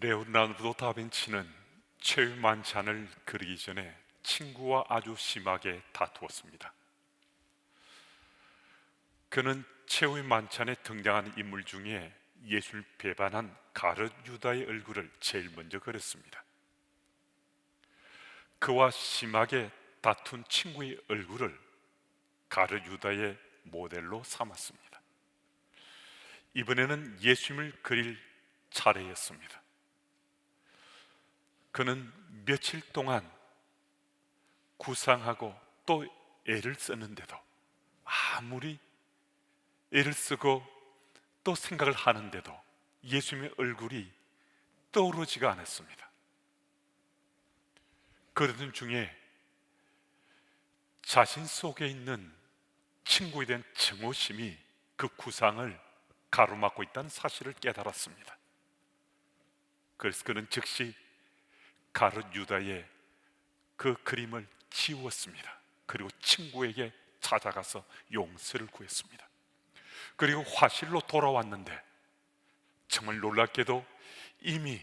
레오나르도 다빈치는 최후 만찬을 그리기 전에 친구와 아주 심하게 다투었습니다. 그는 최후의 만찬에 등장하는 인물 중에 예수를 배반한 가룟 유다의 얼굴을 제일 먼저 그렸습니다. 그와 심하게 다툰 친구의 얼굴을 가룟 유다의 모델로 삼았습니다. 이번에는 예수님을 그릴 차례였습니다. 그는 며칠 동안 구상하고 또 애를 쓰는데도, 아무리 애를 쓰고 또 생각을 하는데도 예수님의 얼굴이 떠오르지가 않았습니다. 그러던 중에 자신 속에 있는 친구에 대한 증오심이 그 구상을 가로막고 있다는 사실을 깨달았습니다. 그래서 그는 즉시 가룟 유다의 그 그림을 지웠습니다. 그리고 친구에게 찾아가서 용서를 구했습니다. 그리고 화실로 돌아왔는데 정말 놀랍게도 이미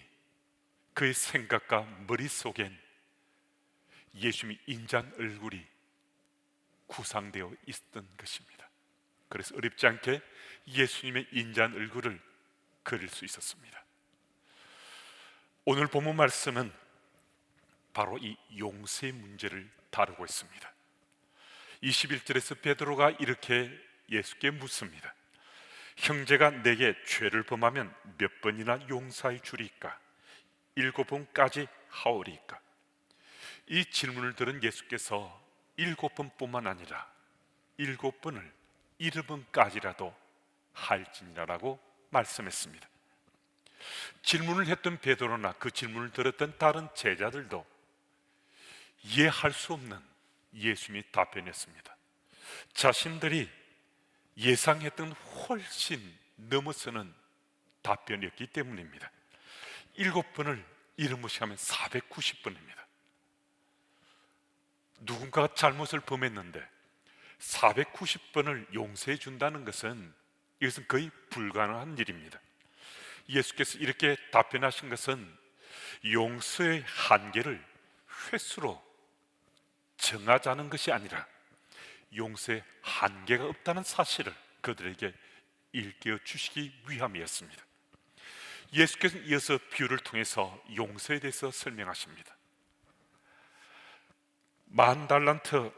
그의 생각과 머릿속엔 예수님의 인자한 얼굴이 구상되어 있던 것입니다. 그래서 어렵지 않게 예수님의 인자한 얼굴을 그릴 수 있었습니다. 오늘 본문 말씀은 바로 이 용서의 문제를 다루고 있습니다. 21절에서 베드로가 이렇게 예수께 묻습니다. 형제가 내게 죄를 범하면 몇 번이나 용서해 주리까? 7번까지 하오리까? 이 질문을 들은 예수께서 7번뿐만 아니라 7번을 7번까지라도 할지니라라고 말씀했습니다. 질문을 했던 베드로나 그 질문을 들었던 다른 제자들도 이해할 수 없는 예수님의 답변이었습니다. 자신들이 예상했던 훨씬 넘어서는 답변이었기 때문입니다. 7번을 이름없이 하면 490번입니다. 누군가가 잘못을 범했는데 490번을 용서해 준다는 것은, 이것은 거의 불가능한 일입니다. 예수께서 이렇게 답변하신 것은 용서의 한계를 횟수로 정하자는 것이 아니라 용서의 한계가 없다는 사실을 그들에게 일깨워 주시기 위함이었습니다. 예수께서는 이어서 비유를 통해서 용서에 대해서 설명하십니다. 10,000달란트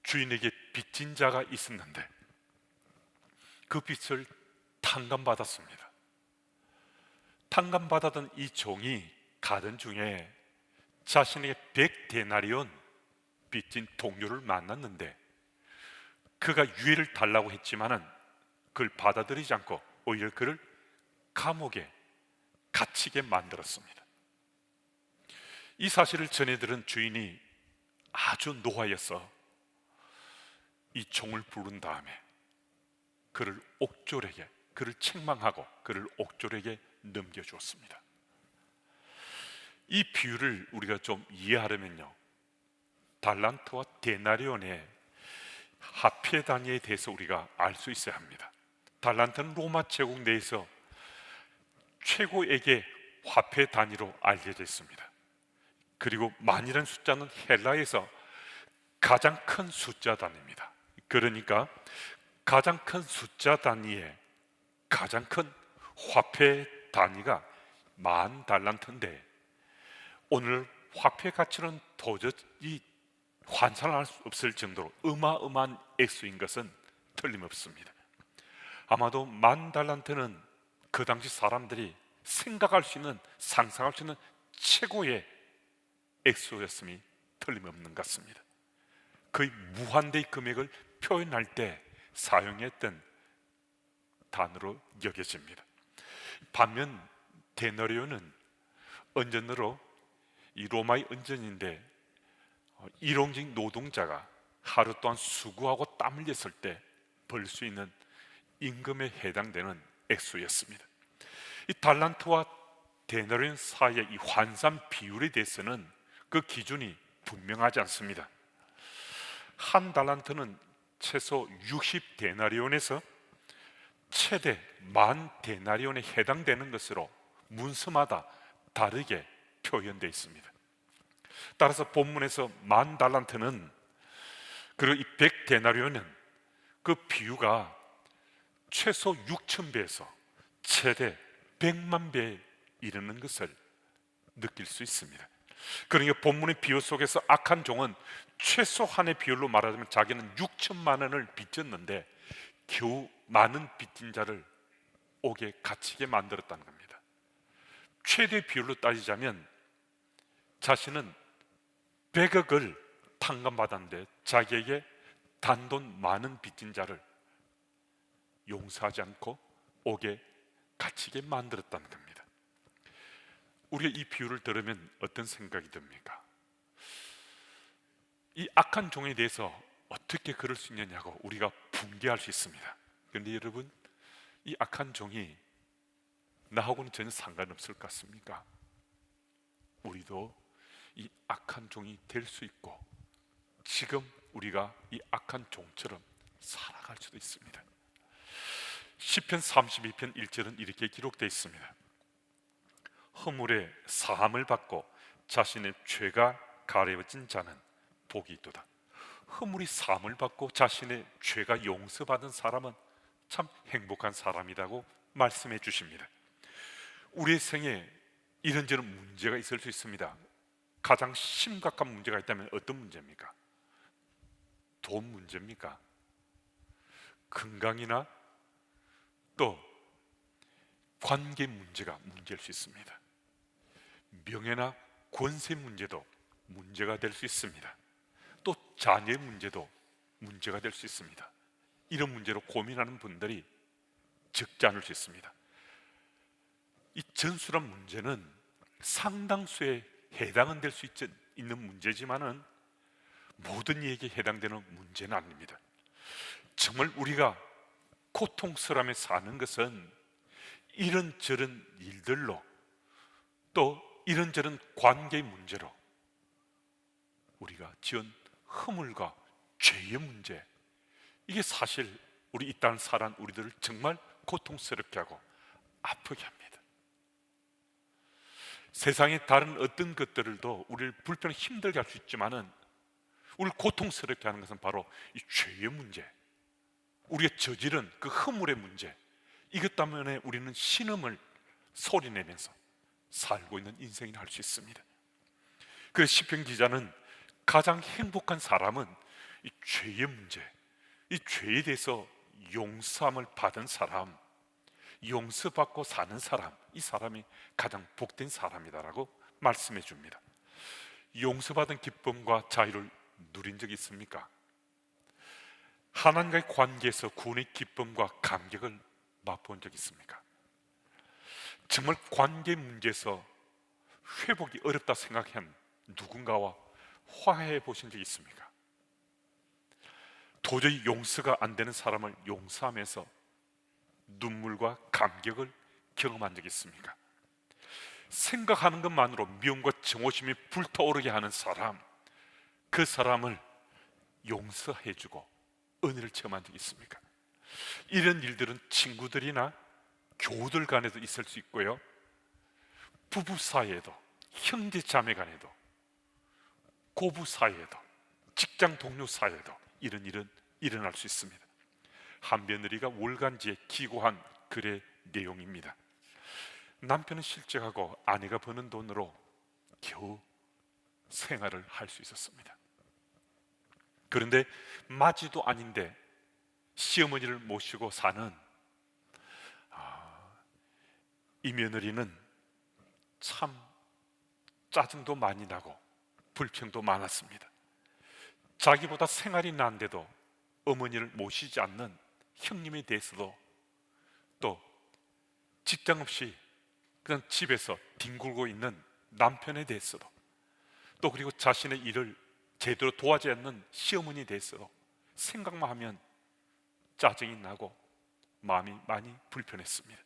주인에게 빚진 자가 있었는데 그 빚을 탕감받았습니다. 탕감받았던 이 종이 가던 중에 자신에게 100데나리온 빚진 동료를 만났는데, 그가 유예를 달라고 했지만은 그걸 받아들이지 않고 오히려 그를 감옥에 갇히게 만들었습니다. 이 사실을 전해들은 주인이 아주 노하여서 이 종을 부른 다음에 그를 옥졸에게, 그를 책망하고 그를 옥졸에게 넘겨주었습니다. 이 비유를 우리가 좀 이해하려면요, 달란트와 데나리온의 화폐 단위에 대해서 우리가 알 수 있어야 합니다. 달란트는 로마 제국 내에서 최고액의 화폐 단위로 알려져 있습니다. 그리고 만이라는 숫자는 헬라에서 가장 큰 숫자 단위입니다. 그러니까 가장 큰 숫자 단위의 가장 큰 화폐 단위가 10,000달란트인데, 오늘 화폐 가치는 도저히 환산할 수 없을 정도로 어마어마한 액수인 것은 틀림없습니다. 아마도 10,000달란트는 그 당시 사람들이 생각할 수 있는, 상상할 수 있는 최고의 액수였음이 틀림없는 것 같습니다. 거의 무한대의 금액을 표현할 때 사용했던 단어로 여겨집니다. 반면 데나리온은 은전으로, 이 로마의 은전인데 일용직 노동자가 하루 동안 수고하고 땀 흘렸을 때 벌 수 있는 임금에 해당되는 액수였습니다. 이 달란트와 데나리온 사이의 이 환산 비율에 대해서는 그 기준이 분명하지 않습니다. 한 달란트는 최소 60데나리온에서 최대 10,000데나리온에 해당되는 것으로 문서마다 다르게 표현되어 있습니다. 따라서 본문에서 10,000달란트는, 그리고 이 100데나리온은 그 비유가 최소 6,000배에서 최대 100,000배에 이르는 것을 느낄 수 있습니다. 그러니까 본문의 비유 속에서 악한 종은 최소한의 비율로 말하자면 자기는 6천만 원을 빚졌는데 겨우 많은 빚진 자를 옥에 갇히게 만들었다는 겁니다. 최대 비율로 따지자면 자신은 100억을 탕감받았는데 자기에게 단돈 많은 빚진 자를 용서하지 않고 옥에 갇히게 만들었다는 겁니다. 우리가 이 비유를 들으면 어떤 생각이 듭니까? 이 악한 종에 대해서 어떻게 그럴 수 있느냐고 우리가 붕괴할 수 있습니다. 그런데 여러분, 이 악한 종이 나하고는 전혀 상관없을 것 같습니까? 우리도 이 악한 종이 될 수 있고 지금 우리가 이 악한 종처럼 살아갈 수도 있습니다. 시편 32편 1절은 이렇게 기록되어 있습니다. 허물에 사함을 받고 자신의 죄가 가려진 자는 복이 있도다. 허물이 사함을 받고 자신의 죄가 용서받은 사람은 참 행복한 사람이라고 말씀해 주십니다. 우리의 생에 이런저런 문제가 있을 수 있습니다. 가장 심각한 문제가 있다면 어떤 문제입니까? 돈 문제입니까? 건강이나 또 관계 문제가 문제일 수 있습니다. 명예나 권세 문제도 문제가 될 수 있습니다. 또 자녀의 문제도 문제가 될 수 있습니다. 이런 문제로 고민하는 분들이 적지 않을 수 있습니다. 이 전술한 문제는 상당수에 해당은 될 수 있는 문제지만은 모든 이에게 해당되는 문제는 아닙니다. 정말 우리가 고통스러움에 사는 것은 이런저런 일들로 또 이런저런 관계의 문제로 우리가 지은 허물과 죄의 문제, 이게 사실 우리 이 땅을 살아온 우리들을 정말 고통스럽게 하고 아프게 합니다. 세상의 다른 어떤 것들도 우리를 불편하게 힘들게 할 수 있지만은 우리를 고통스럽게 하는 것은 바로 이 죄의 문제, 우리가 저지른 그 허물의 문제, 이것 때문에 우리는 신음을 소리내면서 살고 있는 인생이라 할 수 있습니다. 그래서 시편 기자는 가장 행복한 사람은 이 죄의 문제, 이 죄에 대해서 용서함을 받은 사람, 용서받고 사는 사람, 이 사람이 가장 복된 사람이다라고 말씀해 줍니다. 용서받은 기쁨과 자유를 누린 적이 있습니까? 하나님과의 관계에서 구원의 기쁨과 감격을 맛본 적이 있습니까? 정말 관계 문제에서 회복이 어렵다 생각한 누군가와 화해해 보신 적이 있습니까? 도저히 용서가 안 되는 사람을 용서하면서 눈물과 감격을 경험한 적이 있습니까? 생각하는 것만으로 미움과 정오심이 불타오르게 하는 사람, 그 사람을 용서해주고 은혜를 체험한 적이 있습니까? 이런 일들은 친구들이나 교우들 간에도 있을 수 있고요, 부부 사이에도, 형제 자매 간에도, 고부 사이에도, 직장 동료 사이에도 이런 일은 일어날 수 있습니다. 한 며느리가 월간지에 기고한 글의 내용입니다. 남편은 실직하고 아내가 버는 돈으로 겨우 생활을 할 수 있었습니다. 그런데 맞이도 아닌데 시어머니를 모시고 사는 이 며느리는 참 짜증도 많이 나고 불평도 많았습니다. 자기보다 생활이 나은데도 어머니를 모시지 않는 형님에 대해서도, 또 직장 없이 그냥 집에서 뒹굴고 있는 남편에 대해서도, 또 그리고 자신의 일을 제대로 도와주지 않는 시어머니에 대해서도 생각만 하면 짜증이 나고 마음이 많이 불편했습니다.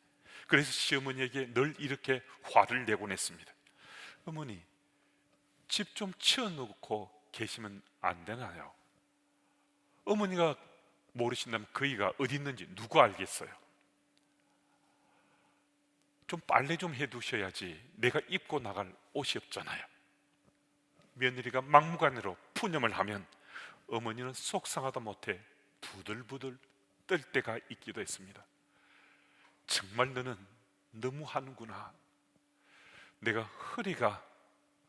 그래서 시어머니에게 늘 이렇게 화를 내곤 했습니다. 어머니, 집 좀 치워놓고 계시면 안 되나요? 어머니가 모르신다면 그이가 어디 있는지 누가 알겠어요? 좀 빨래 좀 해두셔야지 내가 입고 나갈 옷이 없잖아요. 며느리가 막무가내로 푸념을 하면 어머니는 속상하다 못해 부들부들 떨 때가 있기도 했습니다. 정말 너는 너무 하는구나. 내가 허리가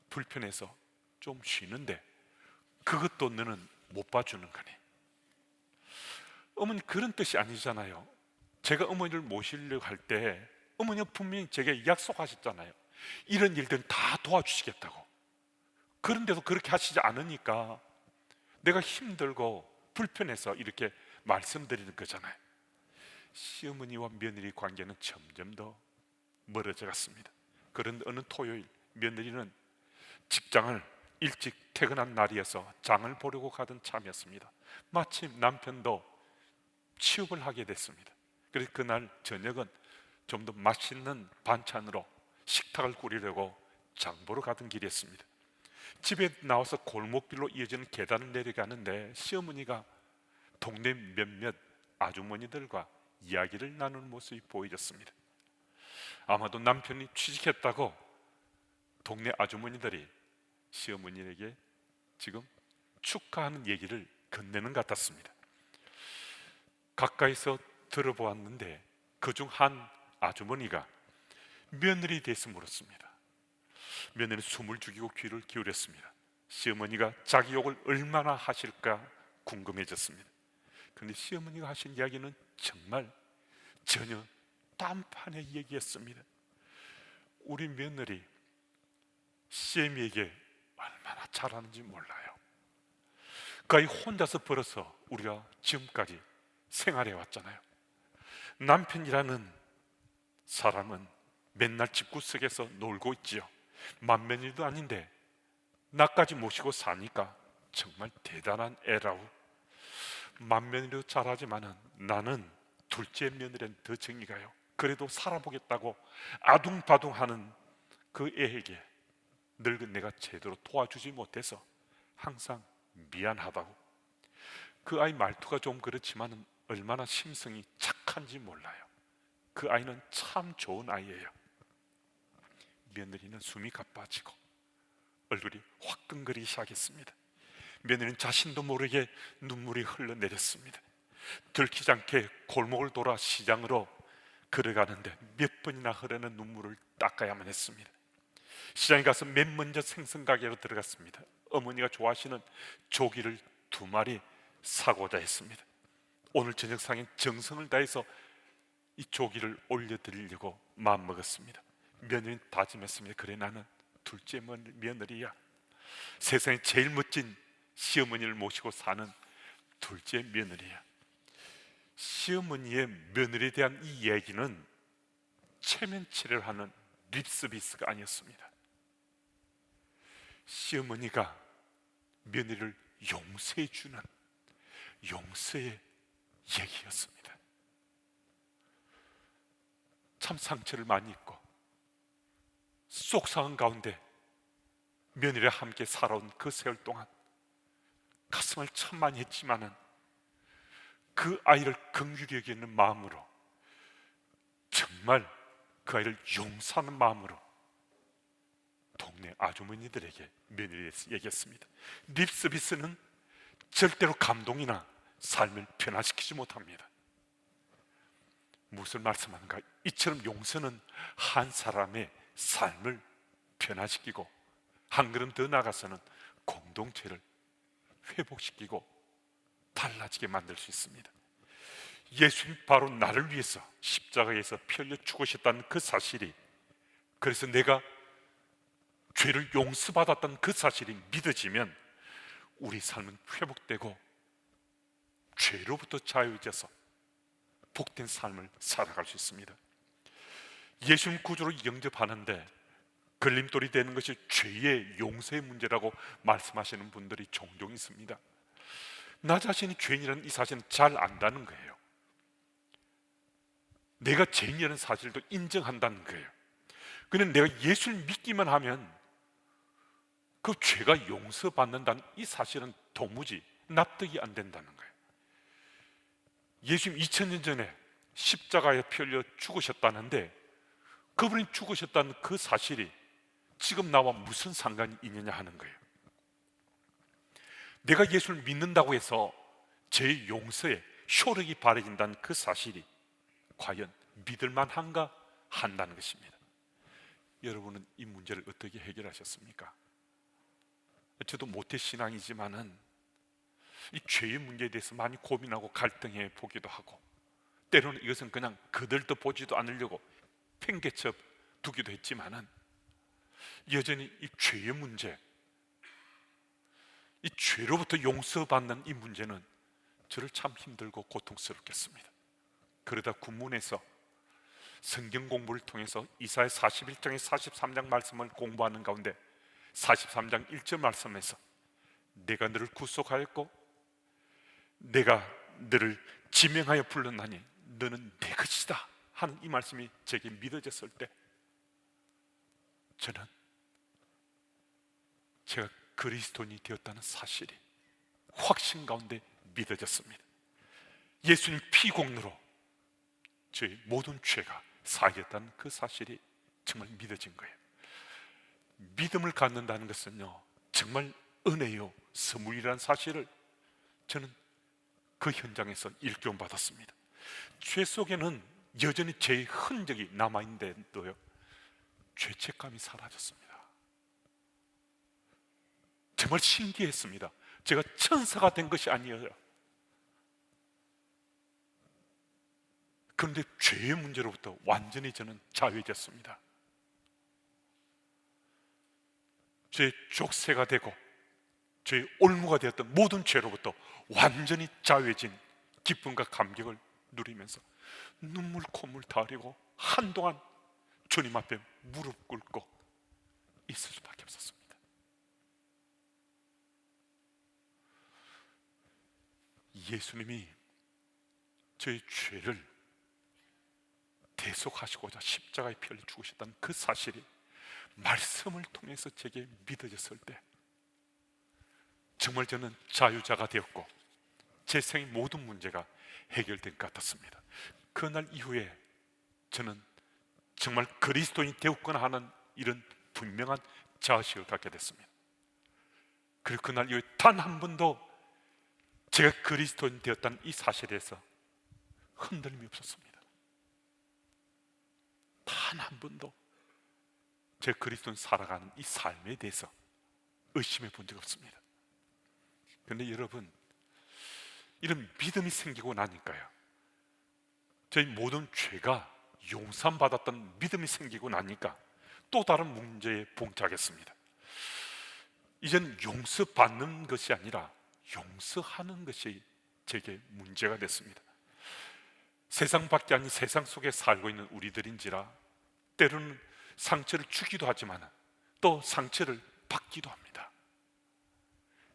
불편해서 좀 쉬는데 그것도 너는 못 봐주는 거니. 어머니 그런 뜻이 아니잖아요. 제가 어머니를 모시려고 할 때 어머니가 분명히 제게 약속하셨잖아요. 이런 일들은 다 도와주시겠다고. 그런데도 그렇게 하시지 않으니까 내가 힘들고 불편해서 이렇게 말씀드리는 거잖아요. 시어머니와 며느리 관계는 점점 더 멀어져 갔습니다. 그런데 어느 토요일 며느리는 직장을 일찍 퇴근한 날이어서 장을 보려고 가던 참이었습니다. 마침 남편도 취업을 하게 됐습니다. 그래서 그날 저녁은 좀 더 맛있는 반찬으로 식탁을 꾸리려고 장 보러 가던 길이었습니다. 집에 나와서 골목길로 이어지는 계단을 내려가는데 시어머니가 동네 몇몇 아주머니들과 이야기를 나누는 모습이 보여졌습니다. 아마도 남편이 취직했다고 동네 아주머니들이 시어머니에게 지금 축하하는 얘기를 건네는 것 같았습니다. 가까이서 들어보았는데 그중 한 아주머니가 며느리에 대해서 물었습니다. 며느리는 숨을 죽이고 귀를 기울였습니다. 시어머니가 자기 욕을 얼마나 하실까 궁금해졌습니다. 그런데 시어머니가 하신 이야기는 정말 전혀 딴판의 얘기였습니다. 우리 며느리 시애미에게 얼마나 잘하는지 몰라요. 그 아이 혼자서 벌어서 우리가 지금까지 생활해 왔잖아요. 남편이라는 사람은 맨날 집구석에서 놀고 있지요. 맏며느리도 아닌데 나까지 모시고 사니까 정말 대단한 애라고. 맏며느리도 잘하지만은 나는 둘째 며느리는 더 정이 가요. 그래도 살아보겠다고 아둥바둥하는 그 애에게 늙은 내가 제대로 도와주지 못해서 항상 미안하다고. 그 아이 말투가 좀 그렇지만은 얼마나 심성이 착한지 몰라요. 그 아이는 참 좋은 아이예요. 며느리는 숨이 가빠지고 얼굴이 화끈거리기 시작했습니다. 며느리는 자신도 모르게 눈물이 흘러내렸습니다. 들키지 않게 골목을 돌아 시장으로 걸어가는데 몇 번이나 흐르는 눈물을 닦아야만 했습니다. 시장에 가서 맨 먼저 생선가게로 들어갔습니다. 어머니가 좋아하시는 조기를 2마리 사고자 했습니다. 오늘 저녁상엔 정성을 다해서 이 조기를 올려드리려고 마음먹었습니다. 며느리는 다짐했습니다. 그래, 나는 둘째 며느리야. 세상에 제일 멋진 시어머니를 모시고 사는 둘째 며느리야. 시어머니의 며느리에 대한 이 얘기는 체면치레를 하는 립서비스가 아니었습니다. 시어머니가 며느리를 용서해 주는 용서의 얘기였습니다. 참 상처를 많이 입고 속상한 가운데 며느리와 함께 살아온 그 세월 동안 가슴을 참 많이 했지만은 그 아이를 긍휼히 여기는 마음으로, 정말 그 아이를 용서하는 마음으로 동네 아주머니들에게 며느리에 대해서 얘기했습니다. 립서비스는 절대로 감동이나 삶을 변화시키지 못합니다. 무슨 말씀하는가? 이처럼 용서는 한 사람의 삶을 변화시키고 한 걸음 더 나아가서는 공동체를 회복시키고 달라지게 만들 수 있습니다. 예수님 바로 나를 위해서 십자가에서 피 흘려 죽으셨다는 그 사실이, 그래서 내가 죄를 용서받았다는 그 사실이 믿어지면 우리 삶은 회복되고 죄로부터 자유해져서 복된 삶을 살아갈 수 있습니다. 예수님 구주로 영접하는데 걸림돌이 되는 것이 죄의 용서의 문제라고 말씀하시는 분들이 종종 있습니다. 나 자신이 죄인이라는 이 사실은 잘 안다는 거예요. 내가 죄인이라는 사실도 인정한다는 거예요. 그런데 내가 예수를 믿기만 하면 그 죄가 용서받는다는 이 사실은 도무지 납득이 안 된다는 거예요. 예수님 2000년 전에 십자가에 피 흘려 죽으셨다는데 그분이 죽으셨다는 그 사실이 지금 나와 무슨 상관이 있느냐 하는 거예요. 내가 예수를 믿는다고 해서 제 용서에 효력이 발휘된다는 그 사실이 과연 믿을만한가 한다는 것입니다. 여러분은 이 문제를 어떻게 해결하셨습니까? 저도 모태신앙이지만은 이 죄의 문제에 대해서 많이 고민하고 갈등해 보기도 하고, 때로는 이것은 그냥 그들도 보지도 않으려고 팽개쳐 두기도 했지만은, 여전히 이 죄의 문제, 이 죄로부터 용서받는 이 문제는 저를 참 힘들고 고통스럽게 했습니다. 그러다 군문에서 성경 공부를 통해서 이사야 41장에 43장 말씀을 공부하는 가운데 43장 1절 말씀에서 내가 너를 구속하였고 내가 너를 지명하여 불렀나니 너는 내 것이다 하는 이 말씀이 제게 믿어졌을 때, 저는 제가 그리스도인이 되었다는 사실이 확신 가운데 믿어졌습니다. 예수님 피공로로 저의 모든 죄가 사하였다는 그 사실이 정말 믿어진 거예요. 믿음을 갖는다는 것은요, 정말 은혜요 선물이라는 사실을 저는 그 현장에서 일깨움 받았습니다. 죄 속에는 여전히 제 흔적이 남아있는데도요, 죄책감이 사라졌습니다. 정말 신기했습니다. 제가 천사가 된 것이 아니에요. 그런데 죄의 문제로부터 완전히 저는 자유해졌습니다. 죄의 족쇄가 되고 죄의 올무가 되었던 모든 죄로부터 완전히 자유해진 기쁨과 감격을 누리면서 눈물 콧물 다 흘리고 한동안 주님 앞에 무릎 꿇고 있을 수밖에 없었습니다. 예수님이 저의 죄를 대속하시고자 십자가에 피 흘려 죽으셨다는 그 사실이 말씀을 통해서 제게 믿어졌을 때 정말 저는 자유자가 되었고 제 생의 모든 문제가 해결된 것 같았습니다. 그날 이후에 저는 정말 그리스도인이 되었구나 하는 이런 분명한 자식을 갖게 됐습니다. 그리고 그날 이후에 단 한 번도 제가 그리스도인 되었다는 이 사실에서 흔들림이 없었습니다. 단 한 번도 제가 그리스도인 살아가는 이 삶에 대해서 의심해 본 적 없습니다. 그런데 여러분, 이런 믿음이 생기고 나니까요, 저희 모든 죄가 용서받았던 믿음이 생기고 나니까 또 다른 문제에 봉착했습니다. 이젠 용서받는 것이 아니라 용서하는 것이 제게 문제가 됐습니다. 세상 밖에 아닌 세상 속에 살고 있는 우리들인지라 때로는 상처를 주기도 하지만 또 상처를 받기도 합니다.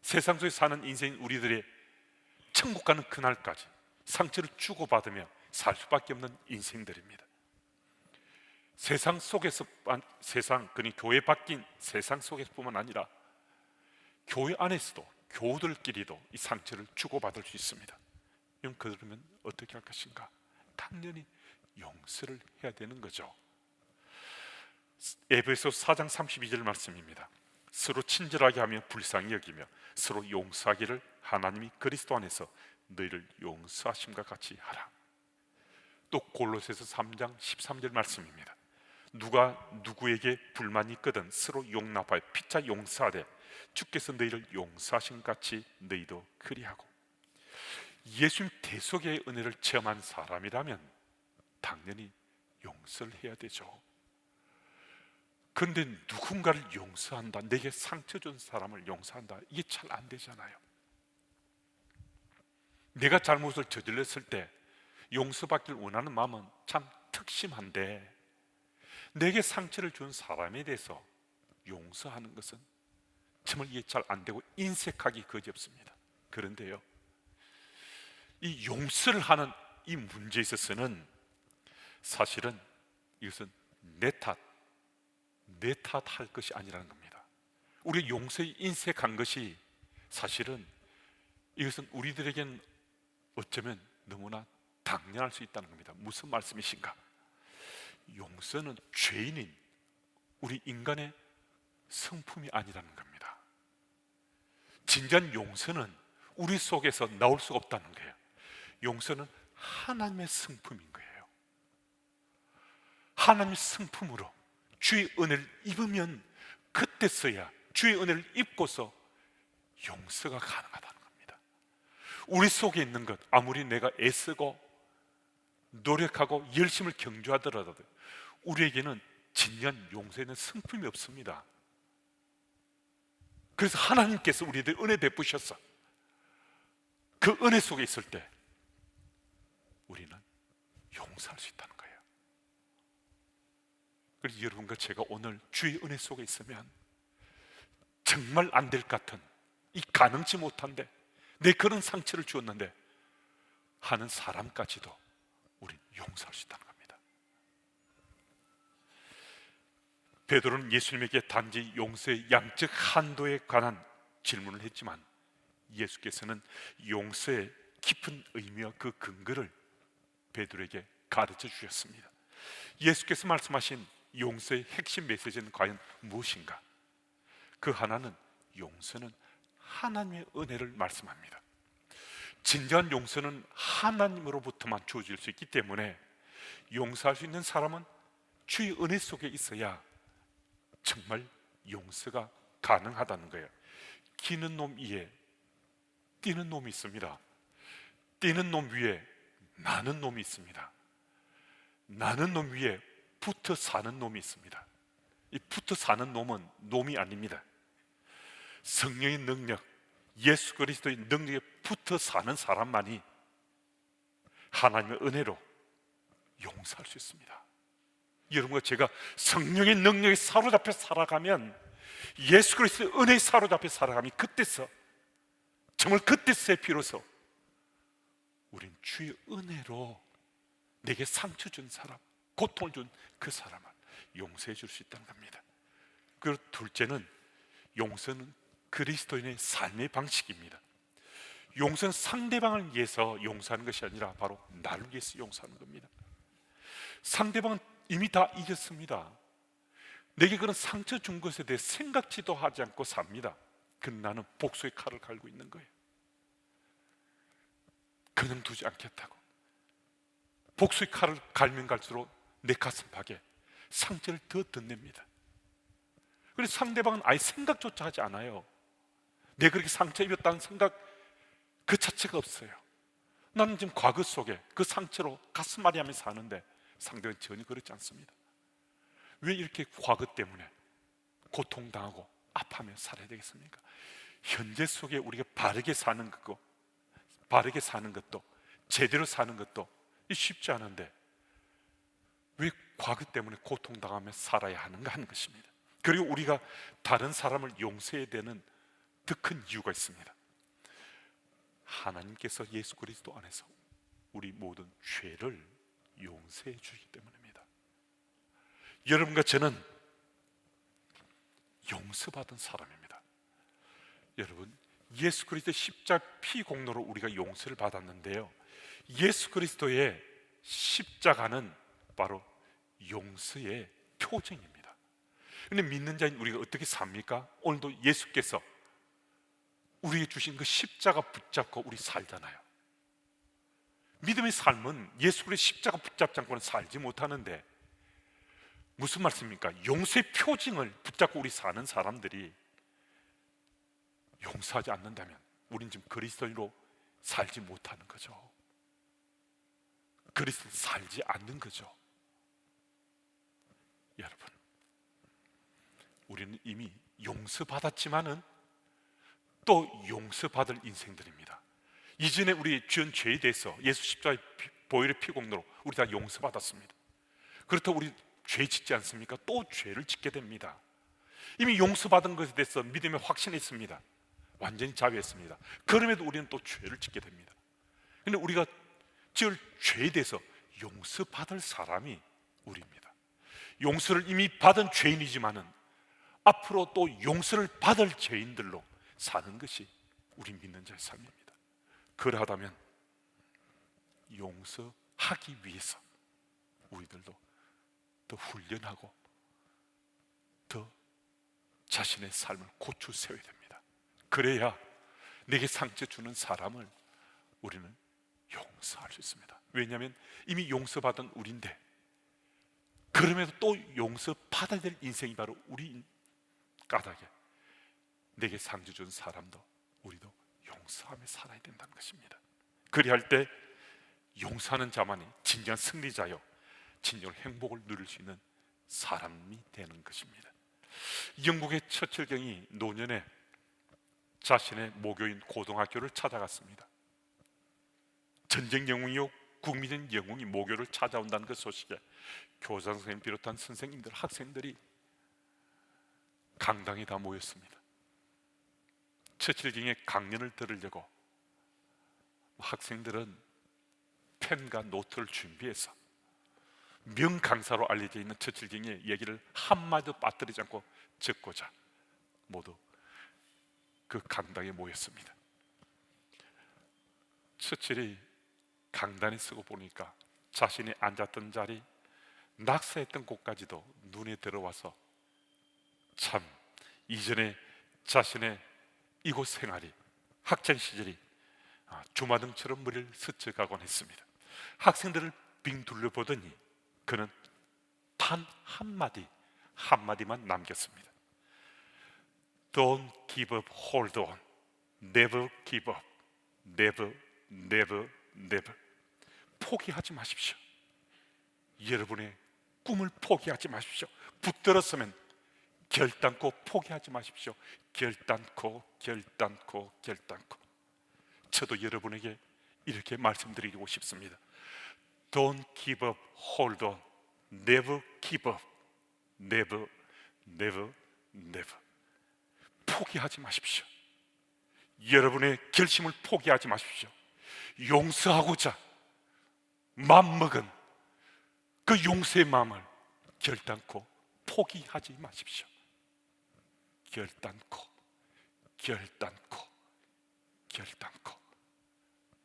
세상 속에 사는 인생 우리들의 천국 가는 그날까지 상처를 주고받으며 살 수밖에 없는 인생들입니다. 세상 속에서 그니 교회 밖인 세상 속에서뿐만 아니라 교회 안에서도 교우들끼리도 이 상처를 주고받을 수 있습니다. 이건 그러면 어떻게 할 것인가? 당연히 용서를 해야 되는 거죠. 에베소서 4장 32절 말씀입니다. 서로 친절하게 하며 불쌍히 여기며 서로 용서하기를 하나님이 그리스도 안에서 너희를 용서하심과 같이 하라. 또 골로새서 3장 13절 말씀입니다. 누가 누구에게 불만이 있거든 서로 용납하여 피차 용서하되 주께서 너희를 용서하신 같이 너희도 그리하고. 예수님 대속의 은혜를 체험한 사람이라면 당연히 용서를 해야 되죠. 그런데 누군가를 용서한다, 내게 상처 준 사람을 용서한다, 이게 잘 안 되잖아요. 내가 잘못을 저질렀을 때 용서받기를 원하는 마음은 참 특심한데 내게 상처를 준 사람에 대해서 용서하는 것은 정말 이게 잘 안 되고 인색하기 그지없습니다. 그런데요, 이 용서를 하는 이 문제에 있어서는 사실은 이것은 내 탓할 것이 아니라는 겁니다. 우리 용서에 인색한 것이 사실은 이것은 우리들에게는 어쩌면 너무나 당연할 수 있다는 겁니다. 무슨 말씀이신가? 용서는 죄인인 우리 인간의 성품이 아니라는 겁니다. 진정한 용서는 우리 속에서 나올 수가 없다는 거예요. 용서는 하나님의 성품인 거예요. 하나님의 성품으로 주의 은혜를 입으면 그때서야 주의 은혜를 입고서 용서가 가능하다는 겁니다. 우리 속에 있는 것 아무리 내가 애쓰고 노력하고 열심을 경주하더라도 우리에게는 진정한 용서에는 성품이 없습니다. 그래서 하나님께서 우리들 은혜 베푸셔서 그 은혜 속에 있을 때 우리는 용서할 수 있다는 거예요. 그래서 여러분과 제가 오늘 주의 은혜 속에 있으면 정말 안 될 것 같은 이 가능치 못한데 내 그런 상처를 주었는데 하는 사람까지도 우린 용서할 수 있다는 겁니다. 베드로는 예수님에게 단지 용서의 양적 한도에 관한 질문을 했지만 예수께서는 용서의 깊은 의미와 그 근거를 베드로에게 가르쳐 주셨습니다. 예수께서 말씀하신 용서의 핵심 메시지는 과연 무엇인가? 그 하나는 용서는 하나님의 은혜를 말씀합니다. 진정한 용서는 하나님으로부터만 주어질 수 있기 때문에 용서할 수 있는 사람은 주의 은혜 속에 있어야 정말 용서가 가능하다는 거예요. 기는 놈 위에 뛰는 놈이 있습니다. 뛰는 놈 위에 나는 놈이 있습니다. 나는 놈 위에 붙어 사는 놈이 있습니다. 이 붙어 사는 놈은 놈이 아닙니다. 성령의 능력, 예수 그리스도의 능력에 붙어 사는 사람만이 하나님의 은혜로 용서할 수 있습니다. 여러분과 제가 성령의 능력에 사로잡혀 살아가면, 예수 그리스도의 은혜에 사로잡혀 살아가면 그때서, 정말 그때서야 비로소 우린 주의 은혜로 내게 상처 준 사람, 고통을 준 그 사람을 용서해 줄 수 있다는 겁니다. 그리고 둘째는, 용서는 그리스도인의 삶의 방식입니다. 용서는 상대방을 위해서 용서하는 것이 아니라 바로 나를 위해서 용서하는 겁니다. 상대방은 이미 다 이겼습니다. 내게 그런 상처 준 것에 대해 생각지도 하지 않고 삽니다. 그럼 나는 복수의 칼을 갈고 있는 거예요. 그냥 두지 않겠다고. 복수의 칼을 갈면 갈수록 내 가슴팍에 상처를 더 덧냅니다. 그래서 상대방은 아예 생각조차 하지 않아요. 내가 그렇게 상처 입었다는 생각 그 자체가 없어요. 나는 지금 과거 속에 그 상처로 가슴앓이하며 사는데 상대는 전혀 그렇지 않습니다. 왜 이렇게 과거 때문에 고통당하고 아파하며 살아야 되겠습니까? 현재 속에 우리가 바르게 사는 것도, 바르게 사는 것도, 제대로 사는 것도 쉽지 않은데 왜 과거 때문에 고통당하며 살아야 하는가 하는 것입니다. 그리고 우리가 다른 사람을 용서해야 되는 더 큰 이유가 있습니다. 하나님께서 예수 그리스도 안에서 우리 모든 죄를 용서해 주기 때문입니다. 여러분과 저는 용서받은 사람입니다. 여러분, 예수 그리스도의 십자가 피 공로로 우리가 용서를 받았는데요, 예수 그리스도의 십자가는 바로 용서의 표징입니다. 그런데 믿는 자인 우리가 어떻게 삽니까? 오늘도 예수께서 우리에게 주신 그 십자가 붙잡고 우리 살잖아요. 믿음의 삶은 예수 그리스도의 십자가 붙잡지 않고는 살지 못하는데, 무슨 말씀입니까? 용서의 표징을 붙잡고 우리 사는 사람들이 용서하지 않는다면 우린 지금 그리스도인으로 살지 못하는 거죠. 그리스도 살지 않는 거죠. 여러분, 우리는 이미 용서받았지만은 또 용서받을 인생들입니다. 이전에 우리 지은 죄에 대해서 예수 십자가의 보혈의 피 공로로 우리 다 용서받았습니다. 그렇다고 우리 죄 짓지 않습니까? 또 죄를 짓게 됩니다. 이미 용서받은 것에 대해서 믿음에 확신했습니다. 완전히 자유했습니다. 그럼에도 우리는 또 죄를 짓게 됩니다. 그런데 우리가 지을 죄에 대해서 용서받을 사람이 우리입니다. 용서를 이미 받은 죄인이지만은 앞으로 또 용서를 받을 죄인들로 사는 것이 우리 믿는 자의 삶입니다. 그러하다면 용서하기 위해서 우리들도 더 훈련하고 더 자신의 삶을 고쳐 세워야 됩니다. 그래야 내게 상처 주는 사람을 우리는 용서할 수 있습니다. 왜냐하면 이미 용서받은 우리인데, 그럼에도 또 용서받아야 될 인생이 바로 우리 까닭에 내게 상처 준 사람도 우리도 용서하며 살아야 된다는 것입니다. 그리할 때 용서하는 자만이 진정한 승리자요 진정한 행복을 누릴 수 있는 사람이 되는 것입니다. 영국의 처칠 경이 노년에 자신의 모교인 고등학교를 찾아갔습니다. 전쟁 영웅이요 국민적 영웅이 모교를 찾아온다는 그 소식에 교장 선생님 비롯한 선생님들, 학생들이 강당에 다 모였습니다. 처칠 경의 강연을 들으려고 학생들은 펜과 노트를 준비해서 명강사로 알려져 있는 처칠 경의 얘기를 한마디도 빠뜨리지 않고 적고자 모두 그 강당에 모였습니다. 처칠이 강단에 서고 보니까 자신이 앉았던 자리, 낙서했던 곳까지도 눈에 들어와서 참 이전에 자신의 이곳 생활이, 학창 시절이 주마등처럼 머리를 스쳐가곤 했습니다. 학생들을 빙 둘러보더니 그는 단 한마디만 남겼습니다. Don't give up, hold on. Never give up. Never, never, never. 포기하지 마십시오. 여러분의 꿈을 포기하지 마십시오. 붙들었으면 결단코 포기하지 마십시오. 결단코. 저도 여러분에게 이렇게 말씀드리고 싶습니다. Don't give up, hold on. Never give up. Never, never, never. 포기하지 마십시오. 여러분의 결심을 포기하지 마십시오. 용서하고자 마음먹은 그 용서의 마음을 결단코 포기하지 마십시오. 결단코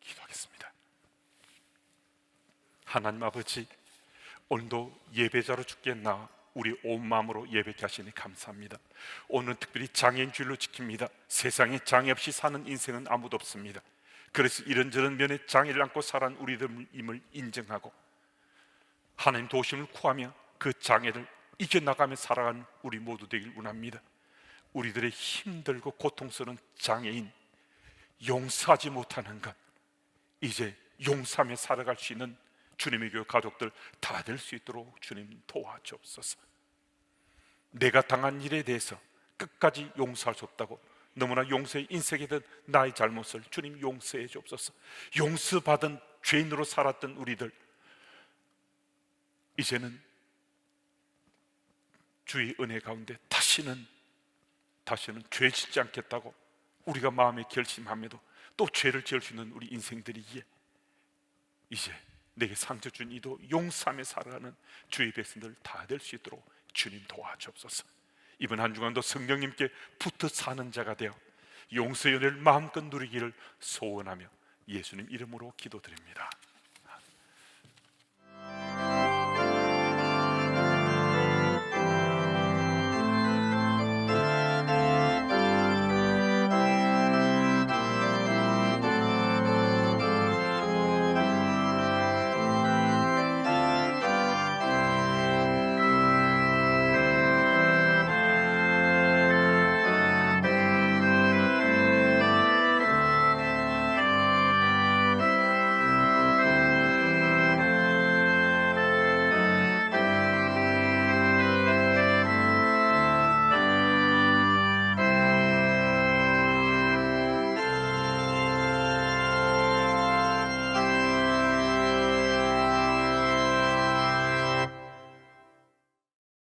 기도하겠습니다. 하나님 아버지, 오늘도 예배자로 주께 나와 우리 온 마음으로 예배케 하시니 감사합니다. 오늘은 특별히 장애인 주일로 지킵니다. 세상에 장애 없이 사는 인생은 아무도 없습니다. 그래서 이런저런 면에 장애를 안고 살아온 우리들임을 인정하고 하나님 도심을 구하며 그 장애를 이겨나가며 살아가는 우리 모두 되길 원합니다. 우리들의 힘들고 고통스러운 장애인 용서하지 못하는 것, 이제 용서하며 살아갈 수 있는 주님의 교회 가족들 다 될 수 있도록 주님 도와주옵소서. 내가 당한 일에 대해서 끝까지 용서할 수 없다고 너무나 용서에 인색이던 나의 잘못을 주님 용서해 주옵소서. 용서받은 죄인으로 살았던 우리들, 이제는 주의 은혜 가운데 다시는 죄 짓지 않겠다고 우리가 마음에 결심함에도 또 죄를 지을 수 있는 우리 인생들이기에 이제 내게 상처 준 이도 용서하며 살아가는 주의 백성들 다 될 수 있도록 주님 도와주옵소서. 이번 한 주간도 성령님께 붙어 사는 자가 되어 용서의 은혜를 마음껏 누리기를 소원하며 예수님 이름으로 기도드립니다.